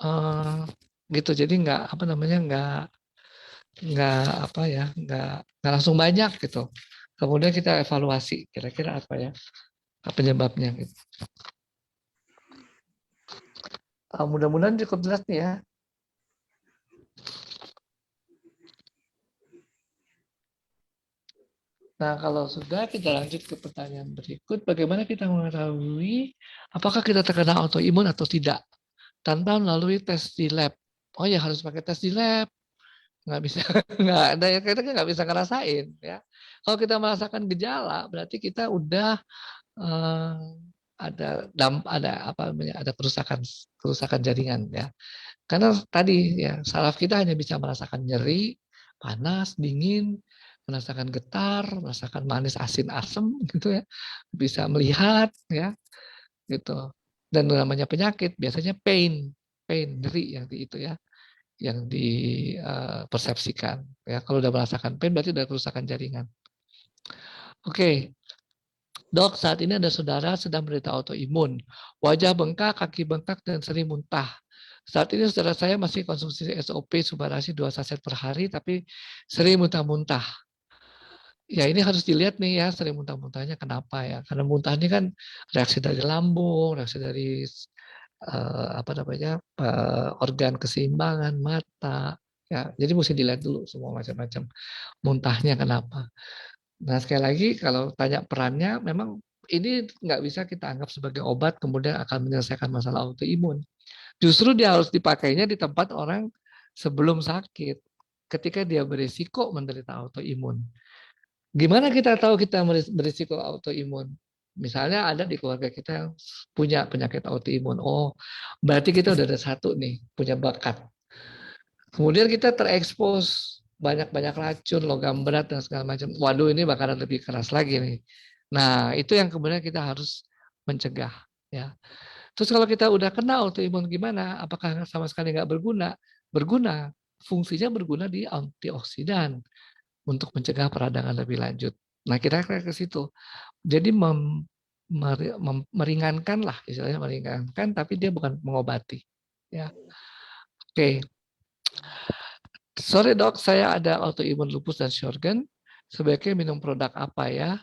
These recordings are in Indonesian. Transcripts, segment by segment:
eh, gitu. Jadi nggak apa namanya nggak apa ya nggak langsung banyak gitu. Kemudian kita evaluasi kira-kira apa ya penyebabnya gitu. Mudah-mudahan cukup jelas nih ya. Nah, kalau sudah kita lanjut ke pertanyaan berikut, bagaimana kita mengetahui apakah kita terkena autoimun atau tidak tanpa melalui tes di lab? Oh ya harus pakai tes di lab, nggak bisa nggak ada ya kita nggak bisa ngerasain ya. Kalau kita merasakan gejala, berarti kita udah eh, ada apa namanya ada kerusakan kerusakan jaringan ya. Karena tadi ya saraf kita hanya bisa merasakan nyeri, panas, dingin, merasakan getar, merasakan manis, asin, asam gitu ya. Bisa melihat ya gitu. Dan namanya penyakit biasanya pain, nyeri yang itu ya, yang dipersepsikan. Ya, kalau udah merasakan pain berarti udah kerusakan jaringan. Oke, dok, saat ini ada saudara sedang menderita autoimun. Wajah bengkak, kaki bengkak, dan sering muntah. Saat ini saudara saya masih konsumsi SOP Subarasi 2 saset per hari, tapi sering muntah-muntah. Ya ini harus dilihat nih ya, sering muntah-muntahnya kenapa ya. Karena muntah ini kan reaksi dari lambung, reaksi dari apa namanya organ keseimbangan, mata. Ya, jadi mesti dilihat dulu semua macam-macam muntahnya kenapa. Nah, sekali lagi kalau tanya perannya, memang ini nggak bisa kita anggap sebagai obat kemudian akan menyelesaikan masalah autoimun. Justru dia harus dipakainya di tempat orang sebelum sakit, ketika dia berisiko menderita autoimun. Gimana kita tahu kita berisiko autoimun? Misalnya ada di keluarga kita yang punya penyakit autoimun. Oh, berarti kita udah ada satu nih, punya bakat. Kemudian kita terekspos banyak-banyak racun, logam berat dan segala macam. Waduh, ini bakalan lebih keras lagi nih. Nah, itu yang kemudian kita harus mencegah. Ya. Terus kalau kita udah kena autoimun gimana? Apakah sama sekali nggak berguna? Berguna. Fungsinya berguna di antioksidan untuk mencegah peradangan lebih lanjut. Nah, kita ke situ. Jadi meringankan lah, istilahnya meringankan, tapi dia bukan mengobati. Ya, oke. Sorry dok, saya ada autoimun lupus dan Sjögren. Sebaiknya minum produk apa ya?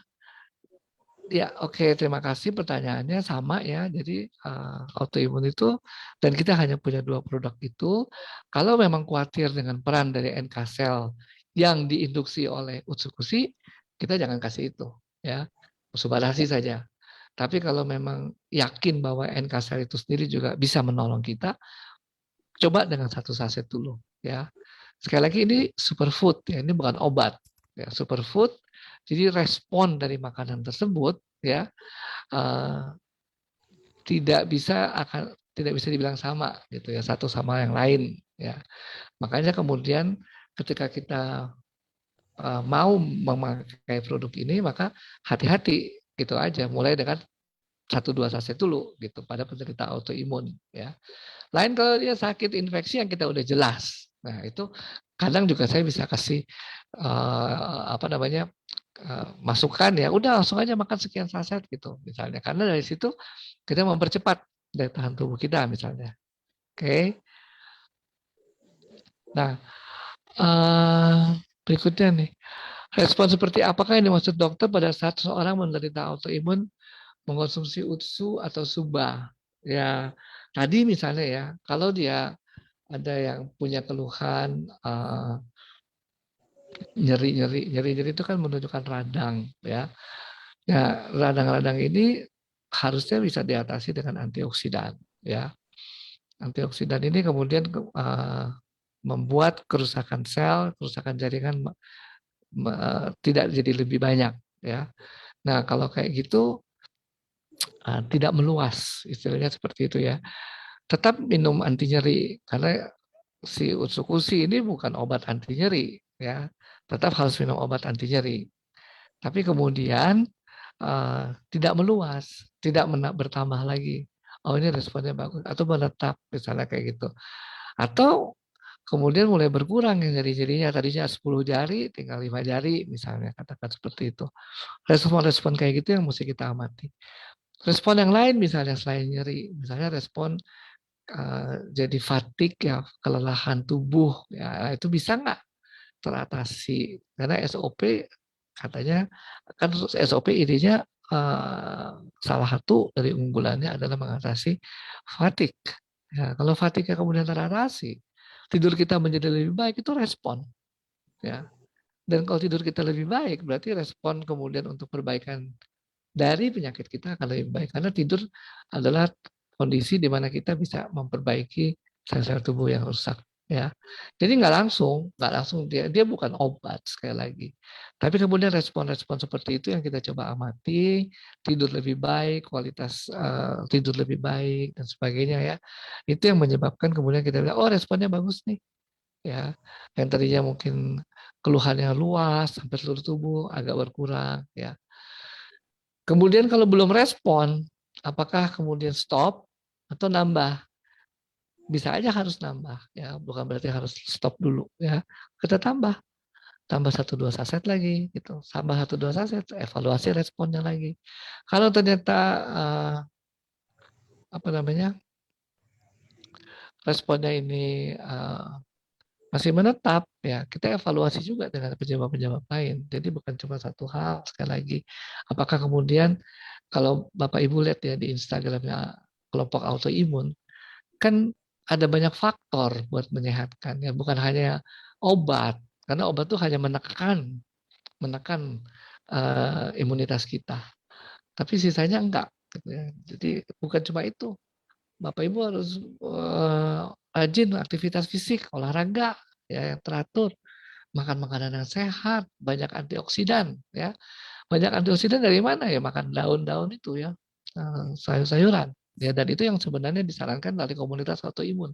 Ya, oke. Terima kasih pertanyaannya sama ya. Jadi autoimun itu dan kita hanya punya 2 produk itu. Kalau memang khawatir dengan peran dari NK cell yang diinduksi oleh Utsukushi, kita jangan kasih itu ya. Subarasi saja. Tapi kalau memang yakin bahwa NK cell itu sendiri juga bisa menolong kita, coba dengan 1 saset dulu ya. Sekali lagi ini superfood ya, ini bukan obat ya, superfood. Jadi respon dari makanan tersebut ya eh, tidak bisa dibilang sama gitu ya, satu sama yang lain ya. Makanya kemudian ketika kita mau memakai produk ini maka hati-hati gitu aja, mulai dengan 1-2 saset dulu gitu pada penderita autoimun ya. Lain kalau dia sakit infeksi yang kita udah jelas. Nah, itu kadang juga saya bisa kasih apa namanya masukan ya, udah langsung aja makan sekian saset gitu misalnya. Karena dari situ kita mempercepat daya tahan tubuh kita misalnya. Oke. Nah, berikutnya nih. Respon seperti apakah yang dimaksud dokter pada saat seseorang menderita autoimun mengkonsumsi utsu atau suba? Ya, tadi misalnya ya, kalau dia ada yang punya keluhan nyeri itu kan menunjukkan radang ya. Ya, radang-radang ini harusnya bisa diatasi dengan antioksidan ya. Antioksidan ini kemudian membuat kerusakan sel, kerusakan jaringan tidak jadi lebih banyak ya. Nah, kalau kayak gitu tidak meluas, istilahnya seperti itu ya. Tetap minum anti nyeri karena si utsukushi ini bukan obat anti nyeri ya. Tetap harus minum obat anti nyeri. Tapi kemudian tidak meluas, tidak bertambah lagi. Oh ini responnya bagus atau menetap misalnya kayak gitu. Atau kemudian mulai berkurang yang jari-jarinya tadinya 10 jari tinggal 5 jari misalnya katakan seperti itu. Respon-respon kayak gitu yang mesti kita amati. Respon yang lain misalnya selain nyeri, misalnya respon jadi fatigue ya, kelelahan tubuh ya, itu bisa nggak teratasi? Karena SOP katanya kan SOP idenya salah satu dari unggulannya adalah mengatasi fatigue. Ya, kalau fatigue kemudian teratasi, tidur kita menjadi lebih baik itu respon. Ya. Dan kalau tidur kita lebih baik, berarti respon kemudian untuk perbaikan dari penyakit kita akan lebih baik. Karena tidur adalah kondisi di mana kita bisa memperbaiki sel-sel tubuh yang rusak. Ya, jadi nggak langsung dia bukan obat sekali lagi. Tapi kemudian respon-respon seperti itu yang kita coba amati, tidur lebih baik, kualitas tidur lebih baik dan sebagainya ya. Itu yang menyebabkan kemudian kita bilang, oh responnya bagus nih. Ya, yang tadinya mungkin keluhannya luas sampai seluruh tubuh agak berkurang ya. Kemudian kalau belum respon, apakah kemudian stop atau nambah? Bisa aja harus nambah ya, bukan berarti harus stop dulu ya. Kita tambah 1-2 saset lagi gitu. Tambah 1-2 saset, evaluasi responnya lagi. Kalau ternyata apa namanya? Responnya ini masih menetap ya, kita evaluasi juga dengan penyebab-penyebab lain. Jadi bukan cuma satu hal. Sekali lagi, apakah kemudian kalau Bapak Ibu lihat ya di Instagramnya kelompok autoimun, kan ada banyak faktor buat menyehatkan ya, bukan hanya obat. Karena obat itu hanya menekan imunitas kita. Tapi sisanya enggak. Gitu ya. Jadi bukan cuma itu. Bapak Ibu harus rajin aktivitas fisik, olahraga ya yang teratur, makan makanan yang sehat, banyak antioksidan ya. Banyak antioksidan dari mana ya? Makan daun-daun itu ya, sayur-sayuran. Ya, dan itu yang sebenarnya disarankan dari komunitas autoimun.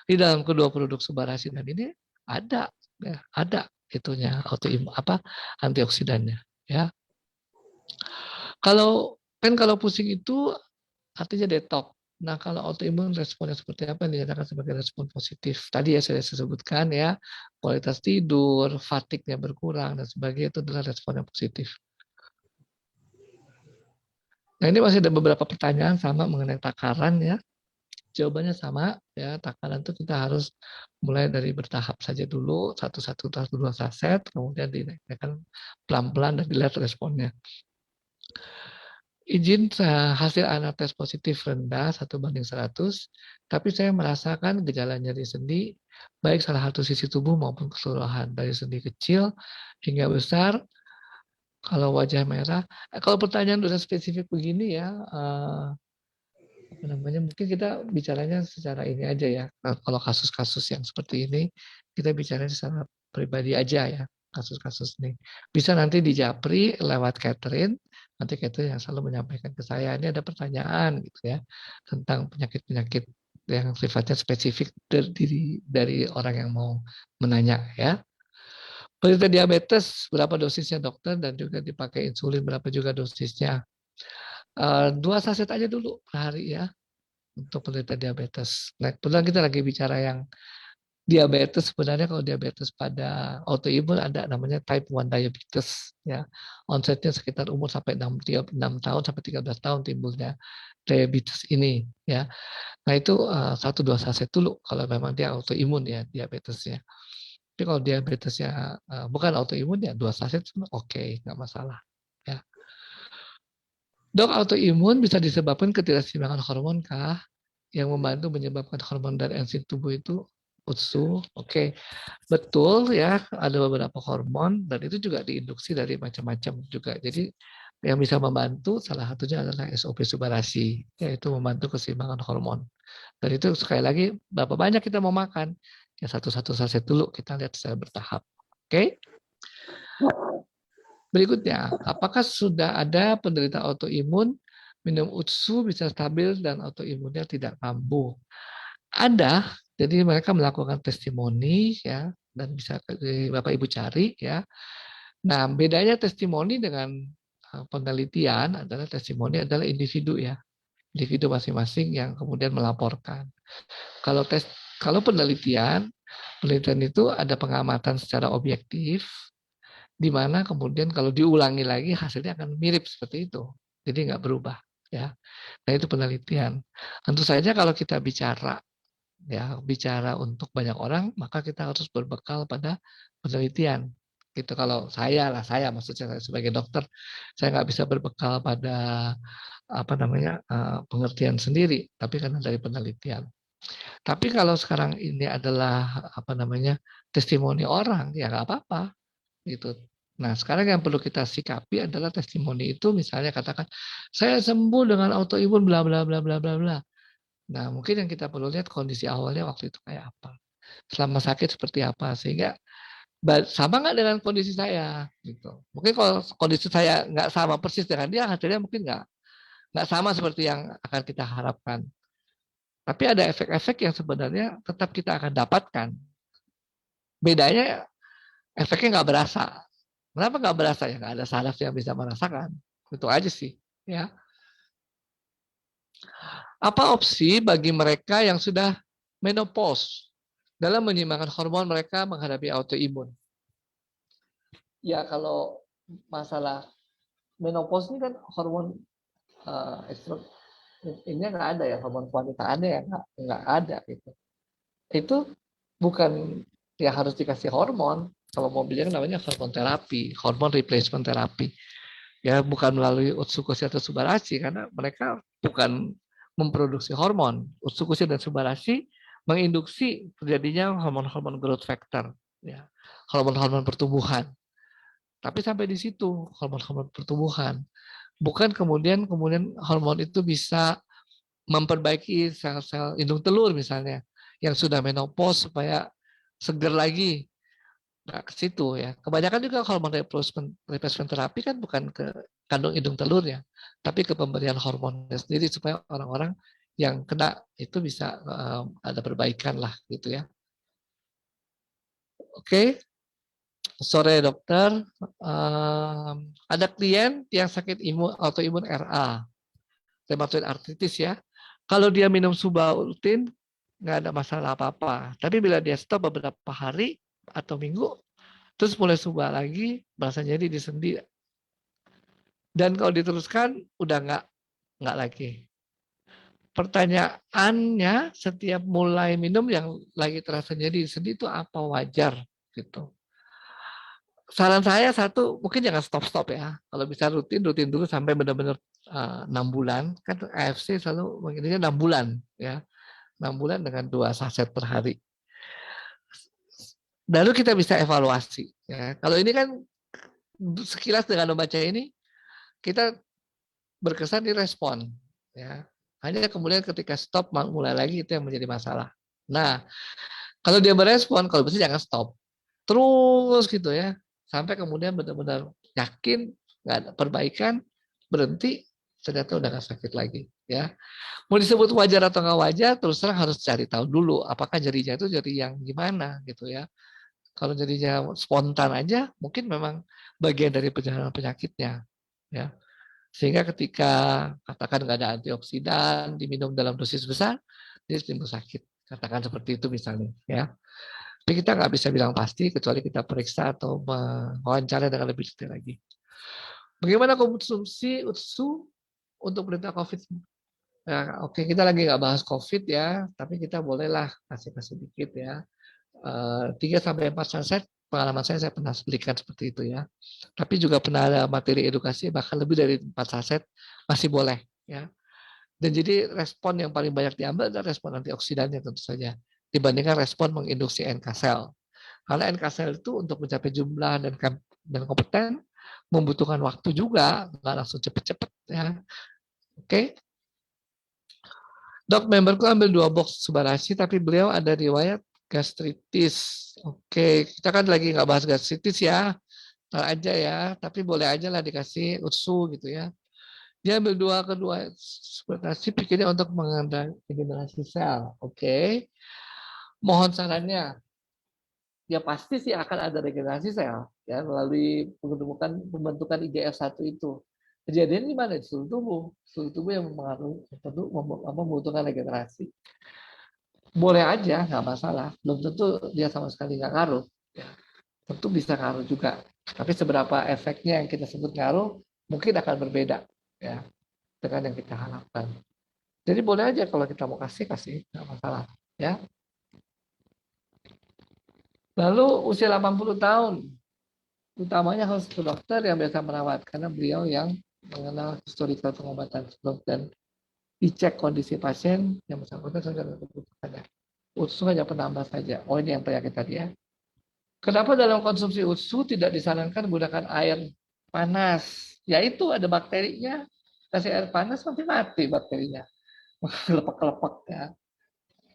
Di dalam kedua produk subarasidan ini ada ya, ada itunya autoimun apa antioksidannya ya. Kalau pusing itu artinya detox. Nah, kalau autoimun responnya seperti apa yang dinyatakan sebagai respon positif. Tadi ya saya sebutkan ya, kualitas tidur, fatigue-nya berkurang dan sebagainya itu adalah respon yang positif. Nah, ini masih ada beberapa pertanyaan sama mengenai takaran ya. Jawabannya sama ya, takaran itu kita harus mulai dari bertahap saja dulu, satu 2 saset, kemudian dinaikkan pelan-pelan dan dilihat responnya. Izin hasil anak tes positif rendah 1/100, tapi saya merasakan gejala nyeri sendi, baik salah satu sisi tubuh maupun keseluruhan, dari sendi kecil hingga besar, kalau wajah merah. Kalau pertanyaan udah spesifik begini ya, apa namanya, mungkin kita bicaranya secara ini aja ya. Nah, kalau kasus-kasus yang seperti ini, kita bicaranya secara pribadi aja ya, kasus-kasus ini. Bisa nanti di Japri lewat Catherine, nanti Catherine yang selalu menyampaikan ke saya, ini ada pertanyaan gitu ya, tentang penyakit-penyakit yang sifatnya spesifik dari orang yang mau menanya ya. Penderita diabetes, berapa dosisnya dokter, dan juga dipakai insulin, berapa juga dosisnya. 2 saset aja dulu per hari ya untuk penderita diabetes. Nah, kebetulan kita lagi bicara yang diabetes, sebenarnya kalau diabetes pada autoimun ada namanya type 1 diabetes ya. Onsetnya sekitar umur sampai 6 tahun sampai 13 tahun timbulnya diabetes ini ya. Nah, itu 1-2 saset dulu kalau memang dia autoimun ya diabetesnya. Tapi kalau diabetesnya bukan autoimun ya 2 saset oke, nggak masalah ya. Dok, autoimun bisa disebabkan ketidakseimbangan hormon kah? Yang membantu menyebabkan hormon dan enzim tubuh itu UTSU. Oke, betul ya, ada beberapa hormon dan itu juga diinduksi dari macam-macam juga. Jadi yang bisa membantu salah satunya adalah SOP subarasi, yaitu membantu keseimbangan hormon. Dan itu sekali lagi berapa banyak kita mau makan, ya satu-satu saset dulu, kita lihat secara bertahap. Oke. Berikutnya, apakah sudah ada penderita autoimun minum UTSU bisa stabil dan autoimunnya tidak kambuh? Ada, jadi mereka melakukan testimoni ya, dan bisa Bapak Ibu cari ya. Nah, bedanya testimoni dengan penelitian adalah testimoni adalah individu ya, individu masing-masing yang kemudian melaporkan. Kalau penelitian itu ada pengamatan secara objektif, di mana kemudian kalau diulangi lagi hasilnya akan mirip seperti itu, jadi nggak berubah. ya. Nah, itu penelitian. Tentu saja kalau kita bicara untuk banyak orang, maka kita harus berbekal pada penelitian. Gitu. Kalau saya maksudnya saya sebagai dokter, saya nggak bisa berbekal pada pengertian sendiri, tapi karena dari penelitian. Tapi kalau sekarang ini adalah testimoni orang, ya nggak apa-apa gitu. Nah, sekarang yang perlu kita sikapi adalah testimoni itu, misalnya katakan saya sembuh dengan autoimun bla bla bla bla bla bla. Nah, mungkin yang kita perlu lihat kondisi awalnya waktu itu kayak apa. Selama sakit seperti apa, sehingga sama nggak dengan kondisi saya gitu. Mungkin kalau kondisi saya nggak sama persis dengan dia, hasilnya mungkin nggak sama seperti yang akan kita harapkan. Tapi ada efek-efek yang sebenarnya tetap kita akan dapatkan. Bedanya efeknya nggak berasa. Kenapa nggak berasa? Ya nggak ada saraf yang bisa merasakan. Itu aja sih. Ya. Apa opsi bagi mereka yang sudah menopause dalam menyeimbangkan hormon mereka menghadapi autoimun? Ya kalau masalah menopause ini kan hormon estrogen ini nggak ada ya, hormon wanitaannya ya nggak ada gitu. Itu bukan ya harus dikasih hormon. Kalau mau bilang namanya hormon terapi, hormon replacement terapi. Ya bukan melalui Utsukushi atau Subarashi karena mereka bukan memproduksi hormon. Utsukushi dan Subarashi menginduksi terjadinya hormon-hormon growth factor, ya, hormon-hormon pertumbuhan. Tapi sampai di situ hormon-hormon pertumbuhan. Bukan kemudian hormon itu bisa memperbaiki sel-sel indung telur misalnya yang sudah menopause supaya seger lagi. Nah, ke situ ya. Kebanyakan juga hormon replacement terapi kan bukan ke kandung hidung telurnya, tapi ke pemberian hormonnya sendiri supaya orang-orang yang kena itu bisa ada perbaikan lah gitu ya. Oke, sore dokter. Ada klien yang sakit autoimun RA, rheumatoid arthritis ya. Kalau dia minum Suba rutin, nggak ada masalah apa-apa. Tapi bila dia stop beberapa hari atau minggu, terus mulai Suba lagi, merasa jadi di sendi. Dan kalau diteruskan, udah nggak lagi. Pertanyaannya, setiap mulai minum yang lagi terasa jadi di sendi itu apa wajar? Gitu. Saran saya satu, mungkin jangan stop-stop ya. Kalau bisa rutin dulu sampai benar-benar 6 bulan. Kan AFC selalu menginginkan 6 bulan. Ya, 6 bulan dengan 2 saset per hari. Lalu kita bisa evaluasi. Ya. Kalau ini kan sekilas dengan membaca ini, kita berkesan di respon. Ya. Hanya kemudian ketika stop mulai lagi itu yang menjadi masalah. Nah, kalau dia berespon, kalau bisa jangan stop. Terus gitu ya. Sampai kemudian benar-benar yakin nggak ada perbaikan, berhenti, ternyata udah nggak sakit lagi. Ya. Mau disebut wajar atau nggak wajar, terus terang harus cari tahu dulu apakah jadinya itu jadi yang gimana gitu ya. Kalau jadinya spontan aja, mungkin memang bagian dari perjalanan penyakitnya. Ya. Sehingga ketika katakan nggak ada antioksidan, diminum dalam dosis besar, dia timbul sakit. Katakan seperti itu misalnya. Ya. Tapi kita nggak bisa bilang pasti kecuali kita periksa atau mewawancara dengan lebih detail lagi. Bagaimana konsumsi UTSU untuk penderita COVID? Nah, oke, kita lagi nggak bahas COVID ya, tapi kita bolehlah kasih sedikit ya. 3-4 saset pengalaman saya pernah belikan seperti itu ya. Tapi juga pernah ada materi edukasi bahkan lebih dari 4 saset masih boleh ya. Dan jadi respon yang paling banyak diambil adalah respon antioksidannya tentu saja dibandingkan respon menginduksi NK cell. Karena NK cell itu untuk mencapai jumlah dan kompeten membutuhkan waktu juga, nggak langsung cepet-cepet ya. Oke. Dok, memberku ambil 2 box Subarashi tapi beliau ada riwayat gastritis. Oke, kita kan lagi nggak bahas gastritis ya. Ntar aja ya, tapi boleh aja lah dikasih UTSU gitu ya. Dia ambil kedua Subarashi pikirnya untuk regenerasi sel. Oke. Mohon sarannya. Ya pasti sih akan ada regenerasi sel ya melalui pembentukan IGF-1 itu. Kejadian di mana? Di seluruh tubuh. Seluruh tubuh yang membutuhkan regenerasi. Boleh aja, nggak masalah. Belum tentu dia sama sekali nggak ngaruh. Ya. Tentu bisa ngaruh juga. Tapi seberapa efeknya yang kita sebut ngaruh, mungkin akan berbeda. Ya. dengan yang kita harapkan. Jadi boleh aja kalau kita mau kasih, nggak masalah. Ya. Lalu usia 80 tahun, utamanya harus ke dokter yang biasa merawat, karena beliau yang mengenal historical pengobatan sebelum dan dicek kondisi pasien yang bersangkutan saja kebutuhannya. Usus hanya penambah saja. Oh ini yang penyakit tadi ya. Kenapa dalam konsumsi usus tidak disarankan menggunakan air panas? Yaitu ada bakterinya. Kasih air panas nanti mati bakterinya. Kelepek-kelepek ya.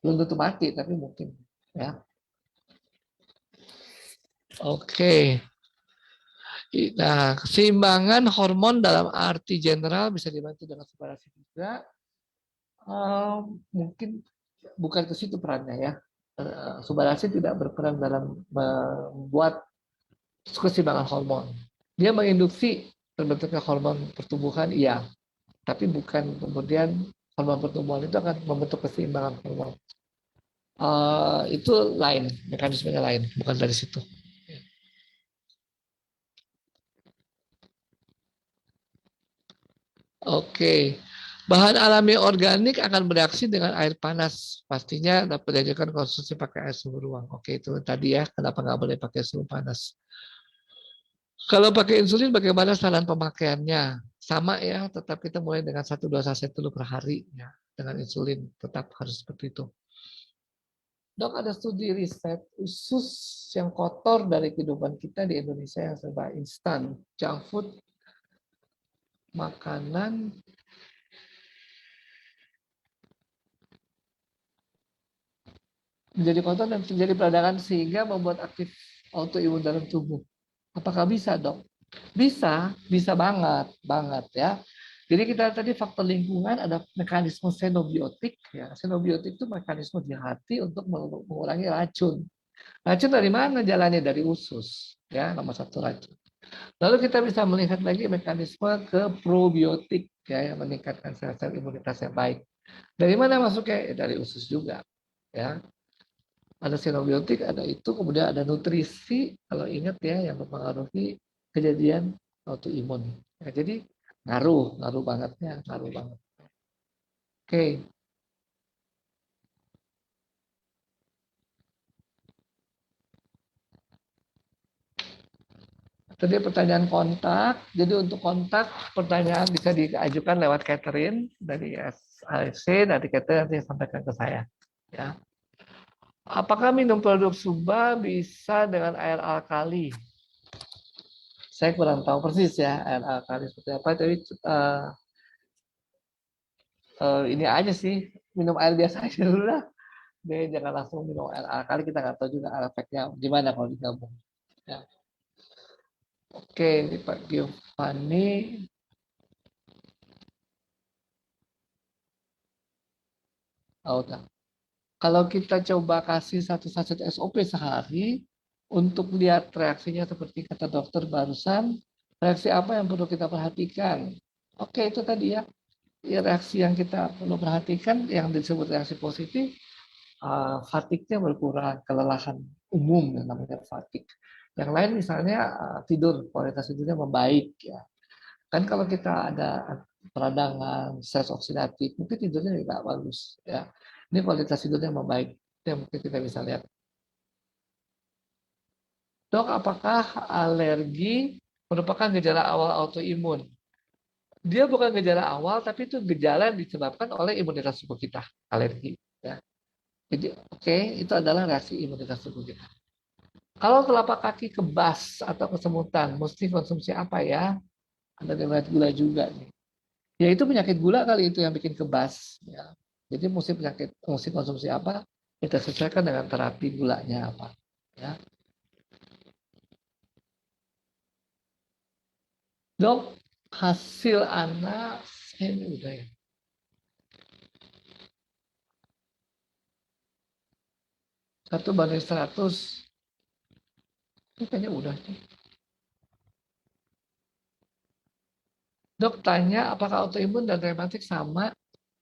Belum tentu mati tapi mungkin ya. Oke. Nah, keseimbangan hormon dalam arti general bisa dibantu dengan separasi juga. Mungkin bukan ke situ perannya ya. Subarasi tidak berperan dalam membuat keseimbangan hormon. Dia menginduksi terbentuknya hormon pertumbuhan, iya. Tapi bukan kemudian hormon pertumbuhan itu akan membentuk keseimbangan hormon. Itu lain, mekanismenya lain, bukan dari situ. Oke. Bahan alami organik akan bereaksi dengan air panas. Pastinya dapat diajarkan konsumsi pakai air suhu ruang. Oke, itu tadi ya, kenapa nggak boleh pakai suhu panas. Kalau pakai insulin, bagaimana saran pemakaiannya? Sama ya, tetap kita mulai dengan 1-2 saset dulu per hari. Ya, dengan insulin, tetap harus seperti itu. Dok, ada studi riset usus yang kotor dari kehidupan kita di Indonesia yang serba instan. Junk food, makanan, menjadi kotor dan terjadi peradangan sehingga membuat aktif autoimun dalam tubuh. Apakah bisa, Dok? Bisa, bisa banget, banget ya. Jadi kita tadi faktor lingkungan ada mekanisme xenobiotik ya. Xenobiotik itu mekanisme di hati untuk mengurangi racun. Racun dari mana jalannya? Dari usus ya, nomor satu racun. Lalu kita bisa melihat lagi mekanisme ke probiotik ya yang meningkatkan sel-sel imunitas yang baik. Dari mana masuknya? Dari usus juga ya. Ada xenobiotik, ada itu, kemudian ada nutrisi, kalau ingat ya, yang mempengaruhi kejadian autoimun. Ya, jadi ngaruh banget ya, ngaruh banget. Oke, tadi pertanyaan kontak. Jadi untuk kontak, pertanyaan bisa diajukan lewat Catherine dari SAC, nanti Catherine nanti sampaikan ke saya. Ya. Apakah minum produk Suba bisa dengan air alkali? Saya kurang tahu persis ya air alkali seperti apa, tapi ini aja sih, minum air biasa aja dulu lah. Dia jangan langsung minum air alkali, kita nggak tahu juga efeknya gimana kalau digabung. Ya. Oke, ini Pak Giovanni. Oh, udah. Kalau kita coba kasih satu saset SOP sehari untuk lihat reaksinya seperti kata dokter barusan, reaksi apa yang perlu kita perhatikan? Oke, itu tadi ya. Ya, reaksi yang kita perlu perhatikan yang disebut reaksi positif, fatigue-nya berkurang, kelelahan umum yang namanya fatigue. Yang lain misalnya tidur, kualitas tidurnya membaik ya. Kan kalau kita ada peradangan, stres oksidatif, mungkin tidurnya tidak bagus ya. Ini kualitas tidurnya membaik, itu yang mungkin kita bisa lihat. Dok, apakah alergi merupakan gejala awal autoimun? Dia bukan gejala awal, tapi itu gejala yang disebabkan oleh imunitas tubuh kita, alergi. Ya. Jadi, oke, itu adalah reaksi imunitas tubuh kita. Kalau telapak kaki kebas atau kesemutan, mesti konsumsi apa ya? Ada riwayat gula juga nih. Ya itu penyakit gula kali itu yang bikin kebas. Ya. Jadi mesti konsumsi apa? Kita sesuaikan dengan terapi gulanya apa. Ya. Dok, hasil anak ini udah ya. 1:100. Ini kayaknya udah sih. Dok tanya apakah autoimun dan rematik sama?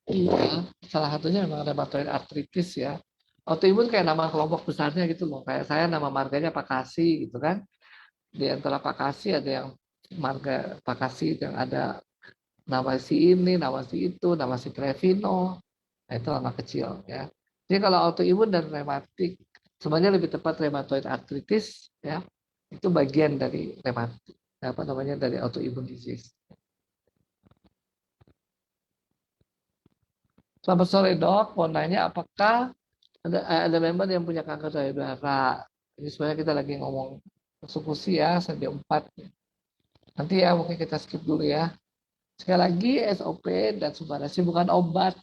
Iya, salah satunya memang rheumatoid arthritis ya. Autoimun kayak nama kelompok besarnya gitu loh. Kayak saya nama marganya Pakasi gitu kan. Di antara Pakasi ada yang marga Pakasi yang ada Nama si ini, nama si itu, nama si Trevino. Nah, itu nama kecil ya. Jadi kalau autoimun dan rematik, sebenarnya lebih tepat rheumatoid arthritis ya, itu bagian dari rematik, apa namanya, dari autoimmune disease. Selamat sore dok, mau nanya apakah ada member yang punya kanker payudara. Ini sebenarnya kita lagi ngomong persekusi ya, stadium 4. Nanti ya mungkin kita skip dulu ya. Sekali lagi SOP dan subarasi bukan obat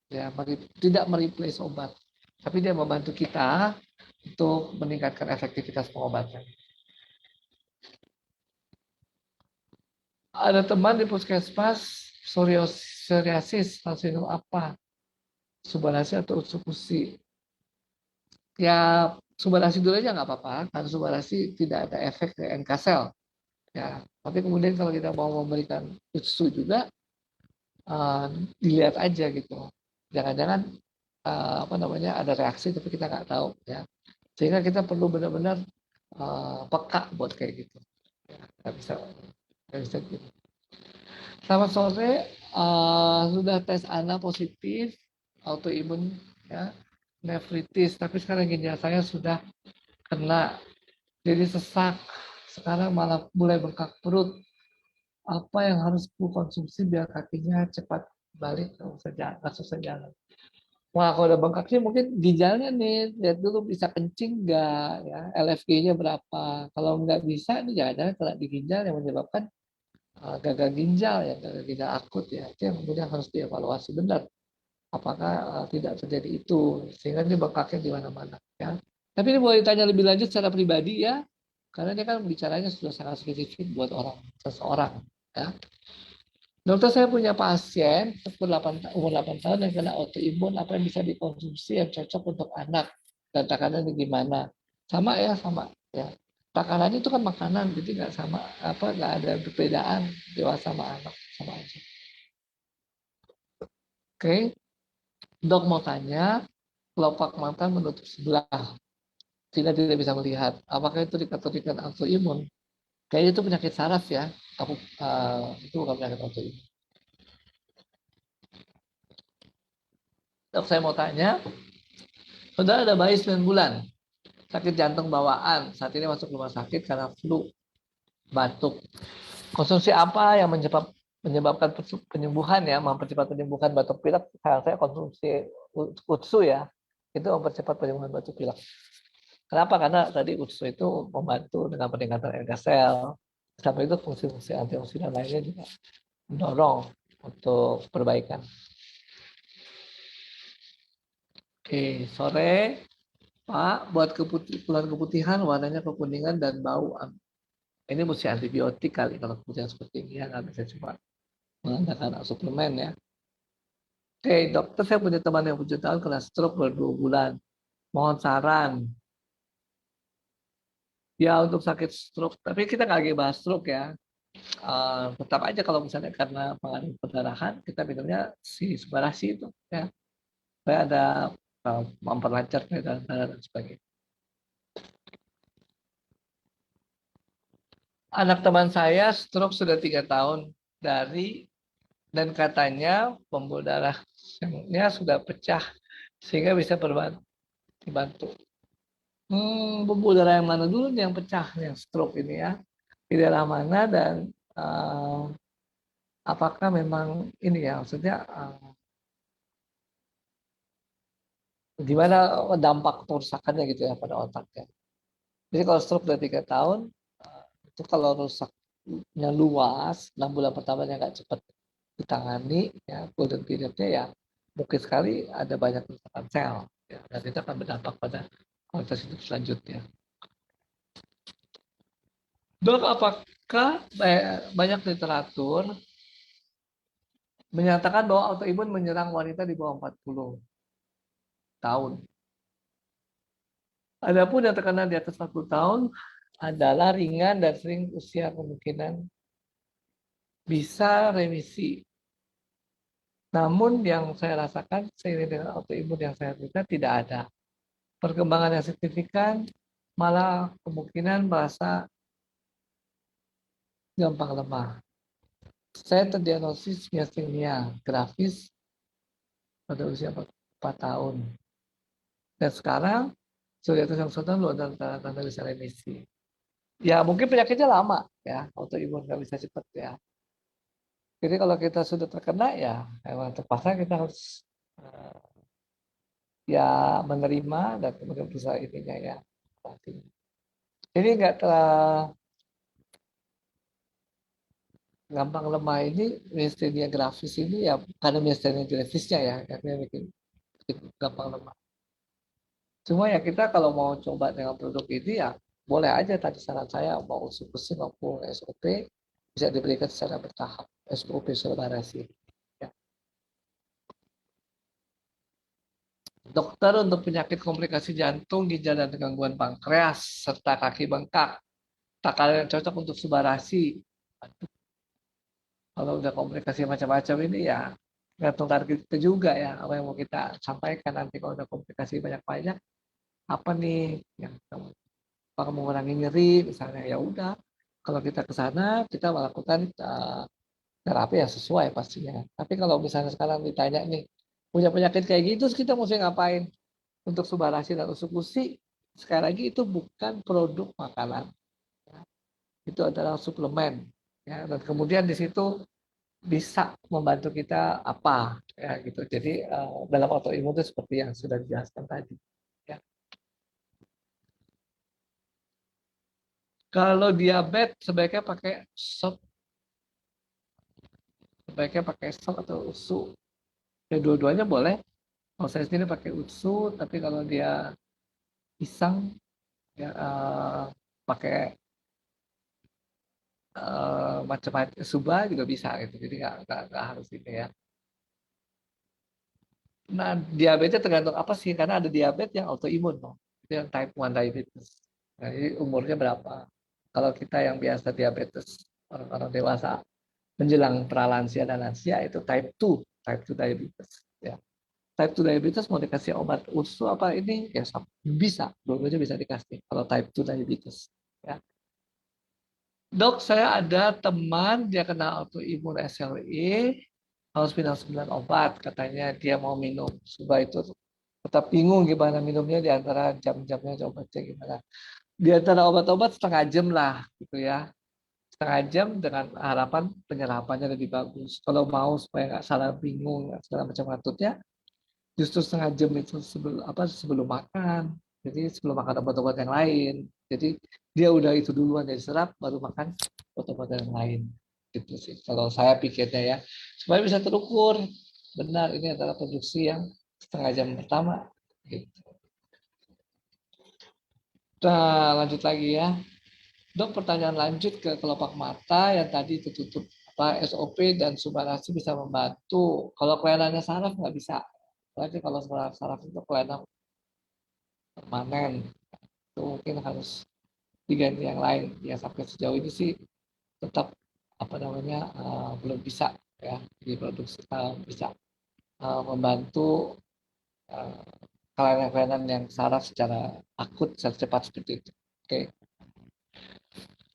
ya, tidak mereplace obat. Tapi dia membantu kita untuk meningkatkan efektivitas pengobatan. Ada teman di puskesmas psoriasis, langsung apa? Subarasi atau usukusi? Ya, subarasi dulu aja nggak apa-apa, karena subarasi tidak ada efek ke NK sel. Ya, tapi kemudian kalau kita mau memberikan utsu juga, eh, dilihat aja gitu. Jangan-jangan apa namanya, ada reaksi tapi kita nggak tahu ya. Sehingga kita perlu benar-benar peka buat kayak gitu. Ya, nggak bisa gitu. Selamat sore, sudah tes ANA positif, autoimun ya, nefritis, tapi sekarang ginjal saya sudah kena, jadi sesak. Sekarang malah mulai bengkak perut. Apa yang harus ku konsumsi biar kakinya cepat balik, nggak susah jalan. Wah, kalau udah bengkak sih mungkin ginjalnya nih, lihat dulu bisa kencing nggak, ya, LFG-nya berapa. Kalau nggak bisa, ini jangan-jangan kena di ginjal yang menyebabkan gagal ginjal ya, gagal ginjal akut ya. Itu yang kemudian harus dievaluasi benar. Apakah tidak terjadi itu, sehingga ini bengkaknya di mana-mana ya. Tapi ini boleh ditanya lebih lanjut secara pribadi ya, karena dia kan bicaranya sudah sangat spesifik buat seseorang ya. Dokter, saya punya pasien umur 8 tahun yang kena autoimun, apa yang bisa dikonsumsi yang cocok untuk anak? Dan takarannya gimana? Sama ya, sama ya. Takaran itu kan makanan, jadi nggak sama, apa, nggak ada perbedaan dewasa sama anak, sama aja. Oke, dok mau tanya, kelopak mata menutup sebelah, tidak bisa melihat. Apakah itu dikategorikan autoimun? Kayaknya itu penyakit saraf ya. Itu bukan penyakit autoimun. Dok, saya mau tanya, sudah ada bayi 9 bulan, sakit jantung bawaan, saat ini masuk rumah sakit karena flu, batuk. Konsumsi apa yang menyebabkan penyembuhan ya, mempercepat penyembuhan batuk pilek? Saya konsumsi utsu ya, itu mempercepat penyembuhan batuk pilek. Kenapa? Karena tadi utsu itu membantu dengan peningkatan NK sel, sampai itu fungsi-fungsi antioksidan lainnya juga mendorong untuk perbaikan. Oke, sore Pak, buat keluar keputihan, warnanya kekuningan dan bau. Ini mesti antibiotik kali kalau keputihan seperti ini ya, nggak bisa cuma mengandalkan suplemen ya. Oke, dokter, saya punya teman yang 7 tahun kena stroke baru 2 bulan. Mohon saran. Ya, untuk sakit stroke, tapi kita nggak lagi bahas stroke ya. Tetap aja kalau misalnya karena pengaruh perdarahan, kita minumnya si Subarasi itu ya. Supaya ada memperlancar peredaran darah dan sebagainya. Anak teman saya stroke sudah 3 tahun dari, dan katanya pembuluh darahnya sudah pecah sehingga bisa dibantu. Pembuluh darah yang mana dulu yang pecah, yang stroke ini ya? Di daerah mana, dan apakah memang ini ya, maksudnya gimana dampak kerusakannya gitu ya pada otaknya. Jadi kalau stroke udah 3 tahun, itu kalau rusaknya luas, 6 bulan pertamanya nggak cepat ditangani, ya golden periodnya ya mungkin sekali ada banyak kerusakan sel, ya, dan itu akan berdampak pada kualitas hidup selanjutnya. Dok, apakah banyak literatur menyatakan bahwa autoimun menyerang wanita di bawah 40 tahun? Adapun yang terkena di atas 40 tahun adalah ringan dan sering usia kemungkinan bisa remisi. Namun yang saya rasakan seiring dengan autoimun yang saya terima tidak ada perkembangan yang signifikan, malah kemungkinan merasa gampang lemah. Saya terdiagnosis miastenia grafis pada usia 4 tahun. Dan sekarang sudah yang luar dan tanda-tanda bisa remisi. Ya mungkin penyakitnya lama ya, autoimun nggak bisa cepat ya. Jadi kalau kita sudah terkena ya, memang terpaksa kita harus ya menerima dan kemudian berusaha ininya ya. Jadi nggak gampang lemah ini miastenia grafis ini ya karena miastenia grafisnya ya yang bikin gampang lemah. Cuma ya kita kalau mau coba dengan produk ini ya boleh aja tadi saran saya mau usul pusing maupun SOP bisa diberikan secara bertahap SOP selebarasi. Ya. Dokter untuk penyakit komplikasi jantung, ginjal dan gangguan pankreas serta kaki bengkak. Takaran yang cocok untuk subarasi. Kalau udah komplikasi macam-macam ini ya gantung target kita juga ya apa yang mau kita sampaikan nanti kalau udah komplikasi banyak-banyak apa nih yang apakah mengurangi nyeri misalnya ya udah kalau kita ke sana kita melakukan terapi yang sesuai pastinya. Tapi kalau misalnya sekarang ditanya nih punya penyakit kayak gitu terus kita mesti ngapain untuk subarasi dan usukusi sekali lagi itu bukan produk makanan ya. Itu adalah suplemen ya dan kemudian di situ bisa membantu kita apa ya gitu. Jadi dalam autoimun itu seperti yang sudah dijelaskan tadi. Ya. Kalau diabetes sebaiknya pakai sop atau usu. Ya dua-duanya boleh. Kalau saya sendiri pakai usu, tapi kalau dia pisang ya pakai macam-macam suba juga bisa gitu. Jadi nggak harus ini ya. Nah, diabetes tergantung apa sih? Karena ada diabetes yang autoimun, loh. Itu yang type 1 diabetes. Nah, jadi umurnya berapa? Kalau kita yang biasa diabetes, orang-orang dewasa, menjelang pralansia dan lansia, itu type 2 diabetes. Ya. Type 2 diabetes mau dikasih obat usus apa ini? Ya, bisa. Dua-duanya bisa dikasih kalau type 2 diabetes. Ya. Dok, saya ada teman, dia kena autoimun SLE, harus minum 9 obat. Katanya dia mau minum. Coba itu tetap bingung gimana minumnya di antara jam-jamnya obatnya gimana. Di antara obat-obat setengah jam lah gitu ya. Setengah jam dengan harapan penyerapannya lebih bagus. Kalau mau supaya nggak salah bingung, nggak segala macam ngatutnya, justru setengah jam itu sebelum makan. Jadi sebelum makan obat-obat yang lain. Jadi dia udah itu duluan dari serap, baru makan obat-obat yang lain. Gitu sih. Kalau saya pikirnya ya, supaya bisa terukur. Benar ini adalah produksi yang setengah jam pertama. Gitu. Nah, lanjut lagi ya. Dok, pertanyaan lanjut ke kelopak mata yang tadi tertutup apa SOP dan subarasi bisa membantu. Kalau kelainannya saraf nggak bisa. Berarti kalau saraf itu kelainan permanen, itu mungkin harus diganti yang lain. Ya sampai sejauh ini sih tetap apa namanya belum bisa ya diproduksi bisa membantu uh, kelainan-kelainan yang saraf secara akut secara cepat seperti itu. Oke.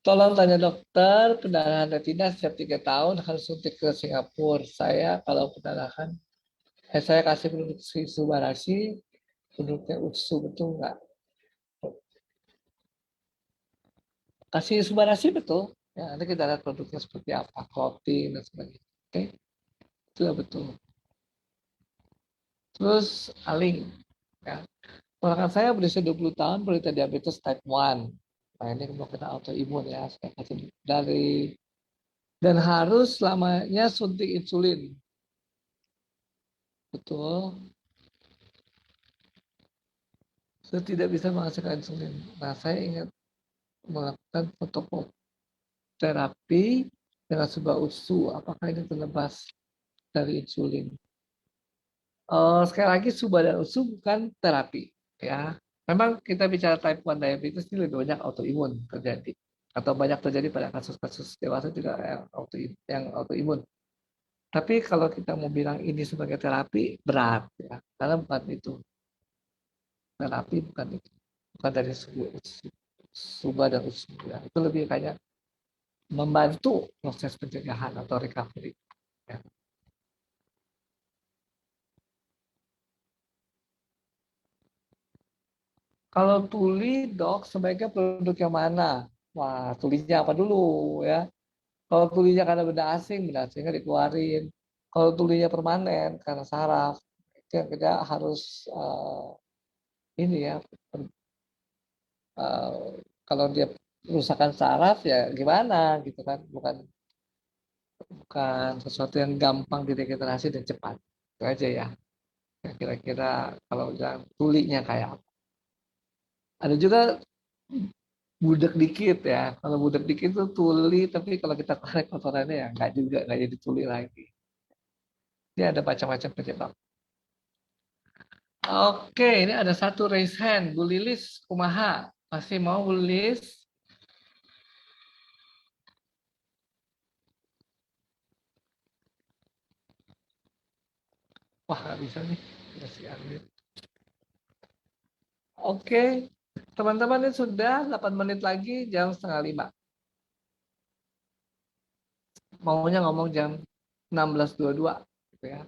Tolong tanya dokter, pendarahan retina setiap 3 tahun harus suntik ke Singapura. Saya kalau pendarahan, saya kasih produk Subarasi, produknya UTSU, betul nggak? Kasih Subarasi betul. Ya, nanti kita lihat produknya seperti apa, clothing dan sebagainya. Oke, itu ya betul. Terus Aling, ya. Ponakan saya berusia 20 tahun, penderita diabetes type 1. Nah, ini mau kena autoimun ya, saya kasih dari dan harus selamanya suntik insulin. Betul. Saya tidak bisa menghasilkan insulin. Nah, saya ingat melakukan fototerapi dengan sebuah usu. Apakah ini terlepas dari insulin? Sekali lagi, suba dan usu bukan terapi. Ya, memang kita bicara type 1 diabetes ini lebih banyak autoimun terjadi atau banyak terjadi pada kasus-kasus dewasa juga yang autoimun. Tapi kalau kita mau bilang ini sebagai terapi berat ya, karena bukan itu terapi bukan dari suba dan usu ya. Itu lebih kayak membantu proses pencegahan atau recovery. Ya. Kalau tuli, dok, sebaiknya produk yang mana? Wah, tulinya apa dulu ya? Kalau tulinya karena benda asingnya dikeluarin. Kalau tulinya permanen karena saraf, itu yang kita harus ini ya. Kalau dia kerusakan saraf ya gimana gitu kan? Bukan sesuatu yang gampang diregenerasi dan cepat. Itu aja ya. Kira-kira kalau yang tulinya kayak apa. Ada juga budek dikit ya. Kalau budek dikit tuh tuli, tapi kalau kita korek kotorannya ya nggak juga, nggak jadi tuli lagi. Dia ada macam-macam penyebab. Oke, ini ada satu raise hand. Bu Lilis, kumaha? Masih mau Bu Lilis? Wah, nggak bisa nih. Masih ambil. Oke, teman-teman ini sudah 8 menit lagi, jam 4:30. Maunya ngomong jam 16.22. Gitu ya.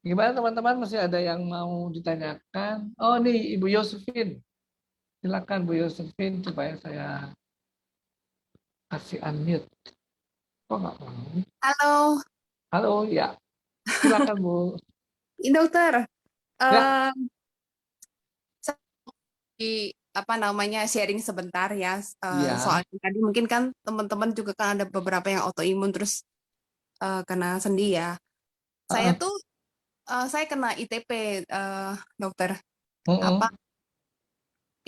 Gimana teman-teman? Masih ada yang mau ditanyakan? Oh, nih Ibu Yosefin. Silakan Bu Yosefin supaya saya kasih unmute. Kok nggak mau? Halo, Halo, ya. Silakan Bu. dokter. Ya, Eh, saya apa namanya sharing sebentar ya. iya. Soalnya tadi mungkin kan teman-teman juga kan ada beberapa yang autoimun terus kena sendi ya. Saya Heeh. tuh saya kena ITP, dokter. Apa Heeh.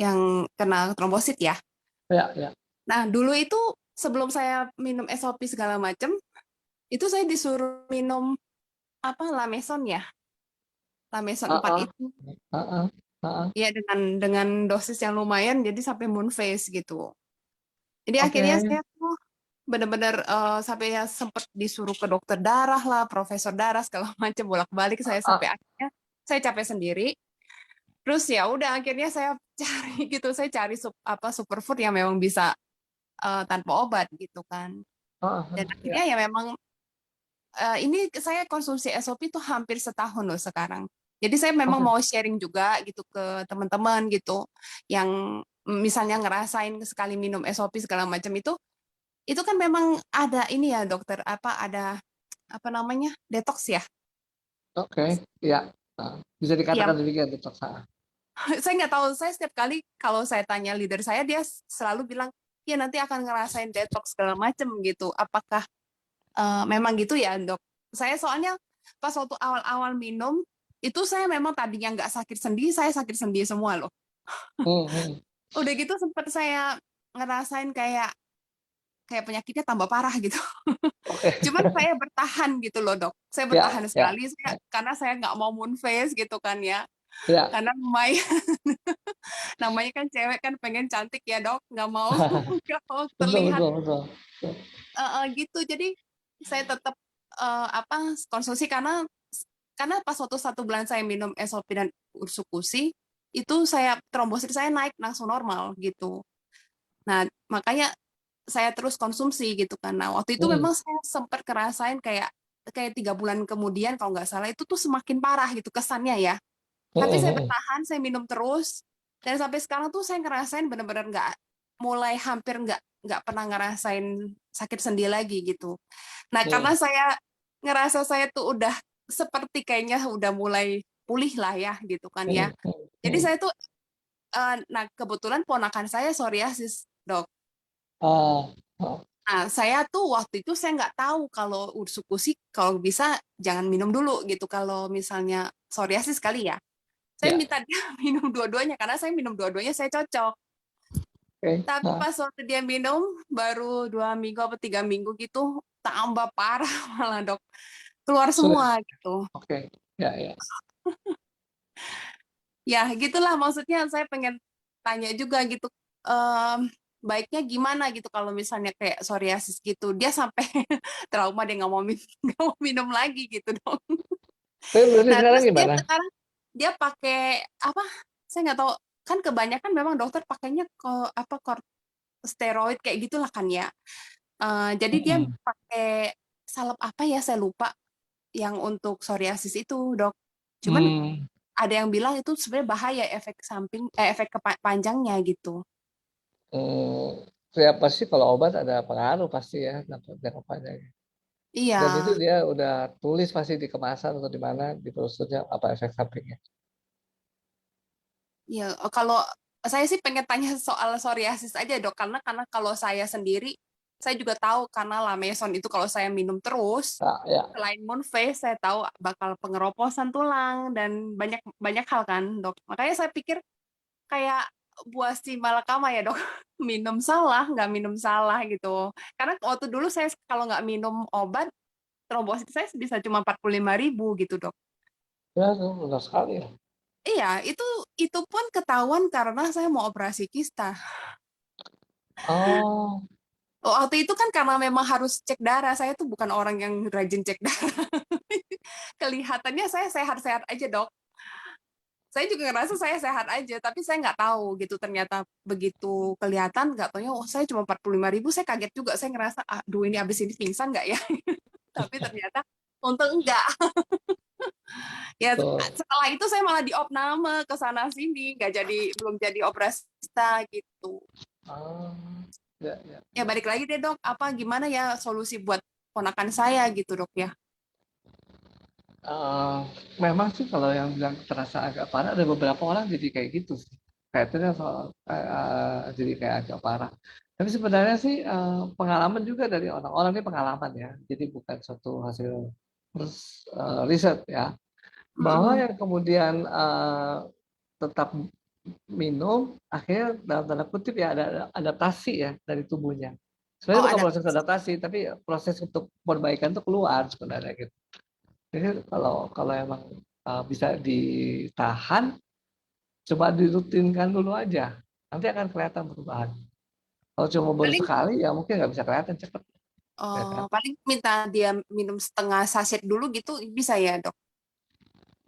yang kena trombosit ya. Ya, ya. Nah dulu itu sebelum saya minum SOP segala macam, itu saya disuruh minum apa Lameson ya, Lameson 4 Heeh. itu. Heeh. Heeh. Ya dengan dosis yang lumayan jadi sampai moon phase gitu. Jadi akhirnya Oke. saya tuh benar-benar sampai ya sempat disuruh ke dokter darah lah, profesor darah segala macam bolak-balik saya Ah, sampai akhirnya saya capek sendiri. Terus ya udah akhirnya saya cari gitu, saya cari superfood yang memang bisa tanpa obat gitu kan. Dan akhirnya ya. ya memang ini saya konsumsi SOP itu hampir setahun loh sekarang. Jadi saya memang Oke. mau sharing juga gitu ke teman-teman gitu yang misalnya ngerasain sekali minum SOP segala macam itu kan memang ada ini ya dokter ada apa namanya detox ya. Oke. Ya. Bisa Ya dikatakan demikian, Dok. saya nggak tahu saya setiap kali kalau saya tanya leader saya dia selalu bilang ya nanti akan ngerasain detox segala macam gitu. Apakah memang gitu ya dok? Saya soalnya pas waktu awal-awal minum itu saya memang tadinya nggak sakit sendi, saya sakit sendi semua loh. Hmm, hmm. Udah gitu sempat saya ngerasain kayak kayak penyakitnya tambah parah gitu. Oke. Cuman saya bertahan gitu loh dok. Saya Ya, bertahan ya, sekali karena saya nggak mau moon phase gitu kan ya. ya. Karena namanya kan cewek kan pengen cantik ya dok, nggak mau nggak mau Betul, terlihat betul, betul. gitu. Jadi saya tetap apa konsumsi karena pas waktu 1 bulan saya minum SOP dan ursukusi itu saya trombosit saya naik langsung normal gitu. Nah makanya saya terus konsumsi gitu kan. Nah waktu itu Hmm. memang saya sempat kerasain kayak kayak 3 bulan kemudian kalau nggak salah itu tuh semakin parah gitu kesannya ya. Hmm, Tapi saya hmm, hmm. bertahan, saya minum terus dan sampai sekarang tuh saya ngerasain benar-benar nggak mulai hampir nggak pernah ngerasain sakit sendi lagi gitu. Nah, Hmm, karena saya ngerasa saya tuh udah seperti kayaknya udah mulai pulih lah ya gitu kan hmm, ya. hmm, Jadi hmm. saya tuh, nah kebetulan ponakan saya psoriasis dok. Ah, ah, Nah saya tuh waktu itu saya nggak tahu kalau ursukusi kalau bisa jangan minum dulu gitu kalau misalnya psoriasis kali ya. Saya ya. minta dia minum dua-duanya karena saya minum dua-duanya saya cocok. Oke. Tapi Ah, pas waktu dia minum baru 2 minggu atau 3 minggu gitu tambah parah malah dok keluar sudah. semua gitu. Oke. Ya, ya. Ya gitulah maksudnya saya pengen tanya juga gitu em, baiknya gimana gitu kalau misalnya kayak psoriasis gitu dia sampai trauma dia nggak mau minum, nggak mau minum lagi gitu dong. Tapi berarti Nah sekarang terus dia gimana? sekarang dia pakai apa saya nggak tahu kan kebanyakan memang dokter pakainya ke apa steroid kayak gitulah kan ya. Jadi dia Mhm. pakai salep apa ya, saya lupa, yang untuk psoriasis itu, Dok. Cuman Mmm, ada yang bilang itu sebenarnya bahaya efek samping efek panjangnya gitu. ya pasti kalau obat ada pengaruh pasti ya dampak jangka panjangnya. Iya, Dan itu dia udah tulis pasti di kemasan atau di mana, di brosurnya apa efek sampingnya. iya, kalau saya sih pengen tanya soal psoriasis aja, Dok, karena kalau saya sendiri, saya juga tahu karena Lameson itu kalau saya minum terus, Nah, ya, selain moon face, saya tahu bakal pengeroposan tulang dan banyak banyak hal kan, Dok. Makanya saya pikir kayak buah si malakama ya, Dok. Minum salah, nggak minum salah gitu. Karena waktu dulu saya kalau nggak minum obat, trombosit saya bisa cuma 45.000 gitu, Dok. ya tuh benar sekali ya. Iya, itu pun ketahuan karena saya mau operasi kista. Oh, Waktu itu kan karena memang harus cek darah, saya tuh bukan orang yang rajin cek darah. Kelihatannya saya sehat-sehat aja, Dok. Saya juga ngerasa saya sehat aja, tapi saya nggak tahu gitu. Ternyata begitu kelihatan, nggak taunya, oh saya cuma 45.000, saya kaget juga. Saya ngerasa, aduh ini abis ini pingsan nggak ya? Tapi ternyata untung enggak. Ya betul. setelah itu saya malah diopname ke sana sini, nggak jadi belum jadi operasi gitu. Oh, ya ya Ya ya. balik lagi deh, Dok, apa gimana ya solusi buat ponakan saya gitu, Dok ya? Eee, Memang sih kalau yang bilang terasa agak parah ada beberapa orang jadi kayak gitu sih. Kaitannya soal, jadi kayak agak parah. Tapi sebenarnya sih, pengalaman juga dari orang-orang ini pengalaman ya, jadi bukan suatu hasil riset ya, bahwa Mm-mm. yang kemudian, tetap minum, akhirnya dalam tanda kutip ya ada adaptasi ya dari tubuhnya. Oh Sebenarnya bukan ada. proses adaptasi, tapi proses untuk perbaikan itu keluar sebenarnya gitu. Jadi kalau kalau emang, bisa ditahan, coba dirutinkan dulu aja, nanti akan kelihatan perubahan. Kalau cuma baru Paling sekali ya mungkin nggak bisa kelihatan cepet, ya kan. paling minta dia minum setengah sachet dulu gitu bisa ya, Dok?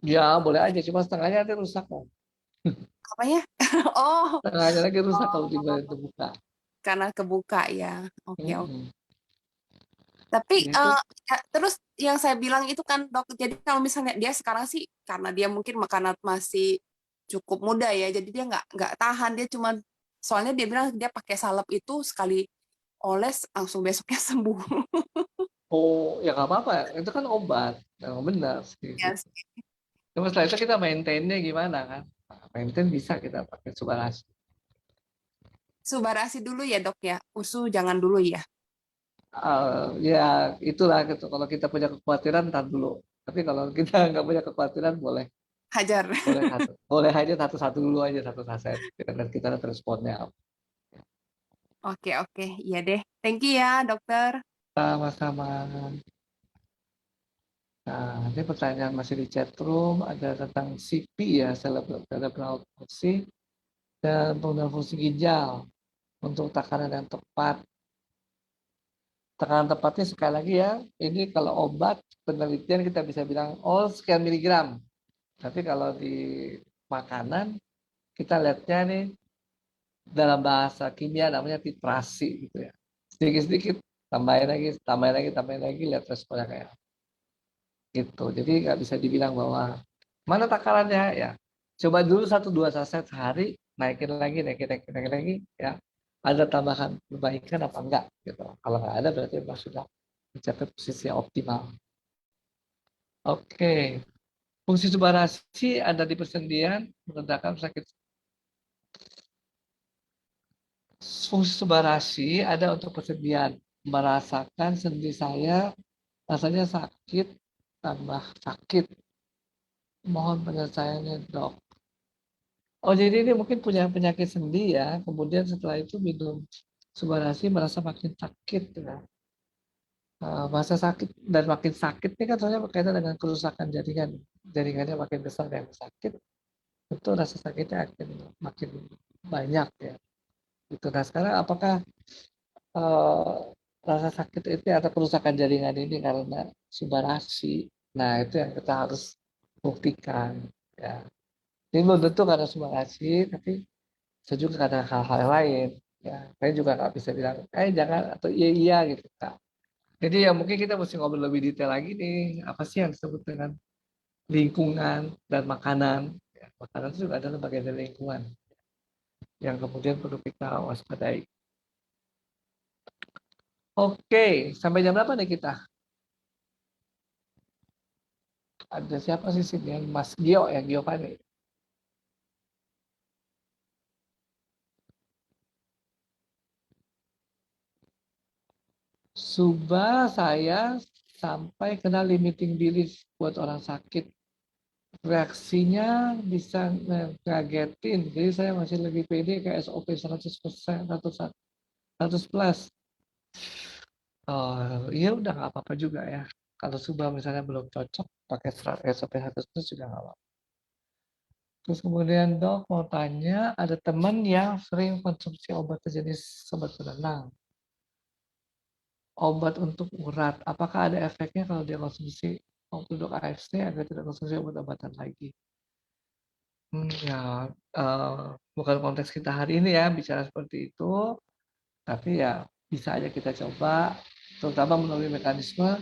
Ya boleh aja, cuma setengahnya nanti rusak kok, Apanya? Oh, setengahnya lagi rusak kalau dibiarin oh, terbuka. karena kebuka ya. Oke, oke. Mhm, Tapi gitu. ya, terus yang saya bilang itu kan, Dok, jadi kalau misalnya dia sekarang sih karena dia mungkin makanan masih cukup muda ya, jadi dia nggak tahan, dia cuma soalnya dia bilang dia pakai salep itu sekali oles langsung besoknya sembuh. Oh, ya nggak apa-apa, itu kan obat, memang benar sih Ya, gitu. Cuma setelah itu kita maintain-nya gimana kan, maintain bisa kita pakai Subarashi. Subarasi dulu ya, Dok ya. Usu jangan dulu ya. Ya itulah gitu, kalau kita punya kekhawatiran entar dulu, tapi kalau kita nggak punya kekhawatiran boleh Hajar. boleh aja satu-satu dulu aja, satu saset, kita lihat kita lihat responnya apa. Oke, oke. Iya deh. Thank you ya, dokter. Sama-sama. Nah, ini pertanyaan masih di chat room, ada tentang CP ya, cerebral palsy, dan penurunan fungsi ginjal untuk takaran yang tepat. Tekanan tepatnya sekali lagi ya, ini kalau obat penelitian kita bisa bilang, oh sekian miligram. Tapi kalau di makanan, kita lihatnya nih dalam bahasa kimia namanya titrasi gitu ya. Sedikit-sedikit, tambahin lagi, tambahin lagi, tambahin lagi, lihat responnya kayak apa. Gitu. Jadi nggak bisa dibilang bahwa mana takarannya ya. Coba dulu 1-2 saset sehari, naikin lagi, naikin, naikin, naikin lagi, ya. Ada tambahan perbaikan apa enggak gitu. Kalau nggak ada berarti memang sudah mencapai posisi yang optimal. Oke, fungsi subarasi ada di persendian, meredakan sakit. Fungsi subarasi ada untuk persendian, merasakan sendi saya rasanya sakit, tambah sakit. Mohon penyelesaiannya, Dok. Oh, jadi ini mungkin punya penyakit sendi ya, kemudian setelah itu minum Subarasi merasa makin sakit ya. Masa sakit dan makin sakit ini kan soalnya berkaitan dengan kerusakan jaringan. Jaringannya makin besar dan sakit, tentu rasa sakitnya akan makin banyak ya. Gitu. Nah sekarang apakah eh, rasa sakit itu atau kerusakan jaringan ini karena Subarasi? Nah itu yang kita harus buktikan ya. Ini belum tentu karena Subarasi, tapi bisa juga karena hal-hal lain. Ya, saya juga nggak bisa bilang, jangan atau iya iya gitu, Kak. Jadi ya mungkin kita mesti ngobrol lebih detail lagi nih, apa sih yang disebut dengan lingkungan dan makanan. Ya, makanan itu juga adalah bagian dari lingkungan yang kemudian perlu kita waspadai. Oke, sampai jam berapa nih kita? Ada siapa sih sini? Mas Gio ya, Giovanni. Suba saya sampai kena limiting belief buat orang sakit. Reaksinya bisa ngagetin. Jadi saya masih lebih pede ke SOP 100%, 100 plus. Oh, iya udah nggak apa-apa juga ya. Kalau Suba misalnya belum cocok, pakai SOP 100 plus juga nggak apa-apa. Terus kemudian dok mau tanya, ada teman yang sering konsumsi obat sejenis obat penenang. Obat untuk urat, apakah ada efeknya kalau dia konsumsi untuk AFC agar tidak konsumsi obat-obatan lagi? Ya, bukan konteks kita hari ini ya bicara seperti itu, tapi ya bisa aja kita coba, terutama melalui mekanisme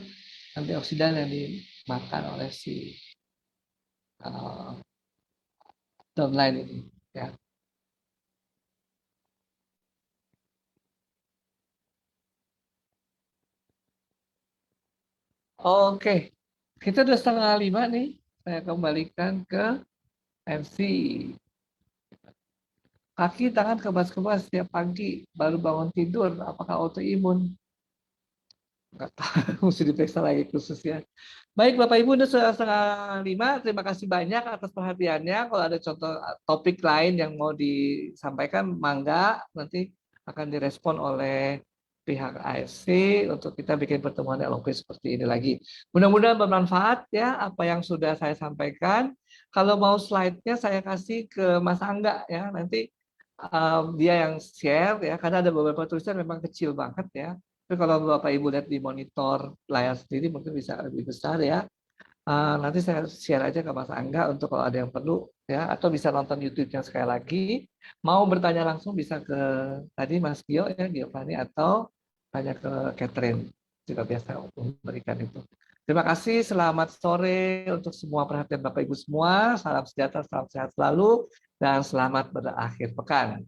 antioksidan yang dimakan oleh si uh, downline ini. Ya. Oke, kita udah 4:30 nih. Saya kembalikan ke MC. Kaki tangan kebas-kebas setiap pagi baru bangun tidur. Apakah autoimun? Nggak tahu, mesti diperiksa lagi khususnya. Baik Bapak Ibu, udah 4:30. Terima kasih banyak atas perhatiannya. Kalau ada contoh topik lain yang mau disampaikan, mangga nanti akan direspon oleh pihak AFC untuk kita bikin pertemuan LOP seperti ini lagi. Mudah-mudahan bermanfaat ya apa yang sudah saya sampaikan. Kalau mau slide-nya saya kasih ke Mas Angga ya. Nanti dia yang share ya, karena ada beberapa tulisan memang kecil banget ya. Tapi kalau Bapak Ibu lihat di monitor layar sendiri mungkin bisa lebih besar ya. Nanti saya share aja ke Mas Angga untuk kalau ada yang perlu ya, atau bisa nonton YouTube-nya sekali lagi. Mau bertanya langsung bisa ke tadi Mas Gio ya, Giovanni, atau tanya ke Catherine juga biasa memberikan itu. Terima kasih, selamat sore untuk semua perhatian Bapak Ibu semua. Salam sejahtera, salam sehat selalu, dan selamat berakhir pekan.